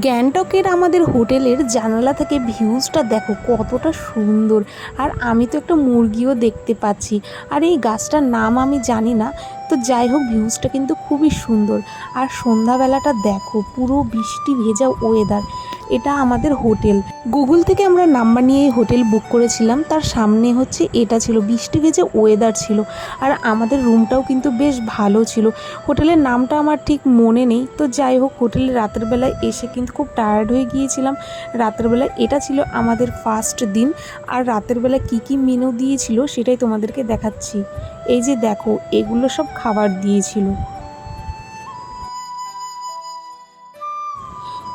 গ্যাংটকের আমাদের হোটেলের জানালা থেকে ভিউজটা দেখো কতটা সুন্দর। আর আমি তো একটা মুরগিও দেখতে পাচ্ছি। আর এই গাছটার নাম আমি জানি না, তো যাই হোক ভিউজটা কিন্তু খুবই সুন্দর। আর সন্ধ্যাবেলাটা দেখো পুরো বৃষ্টি ভেজা ওয়েদার। এটা আমাদের হোটেল, গুগল থেকে আমরা নাম্বার নিয়ে হোটেল বুক করেছিলাম, তার সামনে হচ্ছে এটা ছিল, বৃষ্টি ভেজা ওয়েদার ছিল। আর আমাদের রুমটাও কিন্তু বেশ ভালো ছিল। হোটেলের নামটা আমার ঠিক মনে নেই, তো যাই হোক হোটেলে রাতের বেলায় এসে কিন্তু খুব টায়ার্ড হয়ে গিয়েছিলাম। রাতের বেলায় এটা ছিল আমাদের ফার্স্ট দিন। আর রাতের বেলা কি কি মেনু দিয়েছিল সেটাই তোমাদেরকে দেখাচ্ছি। এই যে দেখো এগুলো সব খাবার দিয়েছিল।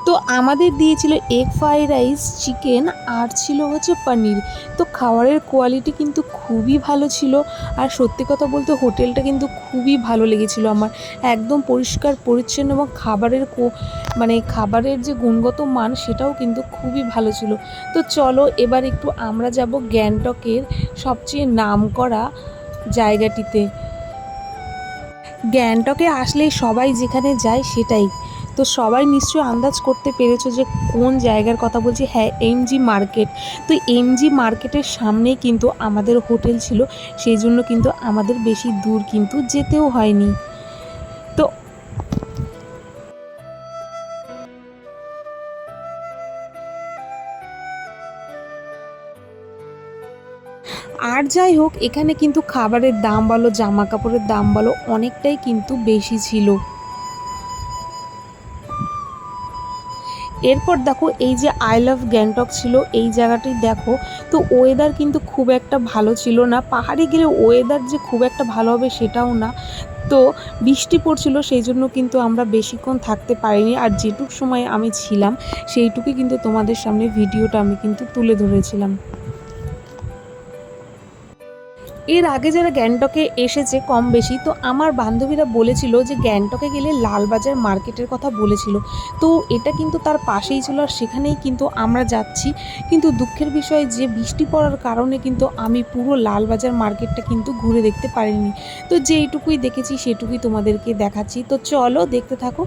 তো আমাদের দিয়েছিল এগ ফ্রাইড রাইস, চিকেন, আর ছিল হচ্ছে পনির। তো খাবারের কোয়ালিটি কিন্তু খুবই ভালো ছিল। আর সত্যি কথা বলতে হোটেলটা কিন্তু খুবই ভালো লেগেছিল আমার। একদম পরিষ্কার পরিচ্ছন্ন এবং খাবারের যে গুণগত মান সেটাও কিন্তু খুবই ভালো ছিল। তো চলো এবার একটু আমরা যাব গ্যাংটকের সবচেয়ে নামকরা জায়গাটিতে। গ্যাংটকে আসলেই সবাই যেখানে যায় সেটাই। তো সবাই নিশ্চয়ই আন্দাজ করতে পেরেছো যে কোন জায়গার কথা বলছি। হ্যাঁ, এমজি মার্কেট। তো এমজি মার্কেটের সামনেই কিন্তু আমাদের হোটেল ছিল, সেই জন্য কিন্তু আমাদের বেশি দূর কিন্তু যেতেও হয়নি। তো আর যাই হোক এখানে কিন্তু খাবারের দাম বলো, জামা কাপড়ের দাম বলো, অনেকটাই কিন্তু বেশি ছিল। এরপর দেখো এই যে আই লাভ গ্যাংটক ছিল, এই জায়গাটি দেখো। তো ওয়েদার কিন্তু খুব একটা ভালো ছিল না। পাহাড়ে গেলে ওয়েদার যে খুব একটা ভালো হবে সেটাও না। তো বৃষ্টি পড়ছিল, সেই জন্য কিন্তু আমরা বেশিক্ষণ থাকতে পারিনি। আর যেটুক সময় আমি ছিলাম সেইটুকুই কিন্তু তোমাদের সামনে ভিডিওটা আমি কিন্তু তুলে ধরেছিলাম। এর আগে যারা গ্যাংটকে এসেছে কম বেশি, তো আমার বান্ধবীরা বলেছিল যে গ্যাংটকে গেলে লালবাজার মার্কেটের কথা বলেছিল। তো এটা কিন্তু তার পাশেই ছিল, আর সেখানেই কিন্তু আমরা যাচ্ছি। কিন্তু দুঃখের বিষয় যে বৃষ্টি পড়ার কারণে কিন্তু আমি পুরো লালবাজার মার্কেটটা কিন্তু ঘুরে দেখতে পারিনি। তো যেইটুকুই দেখেছি সেটুকুই তোমাদেরকে দেখাচ্ছি, তো চলো দেখতে থাকো।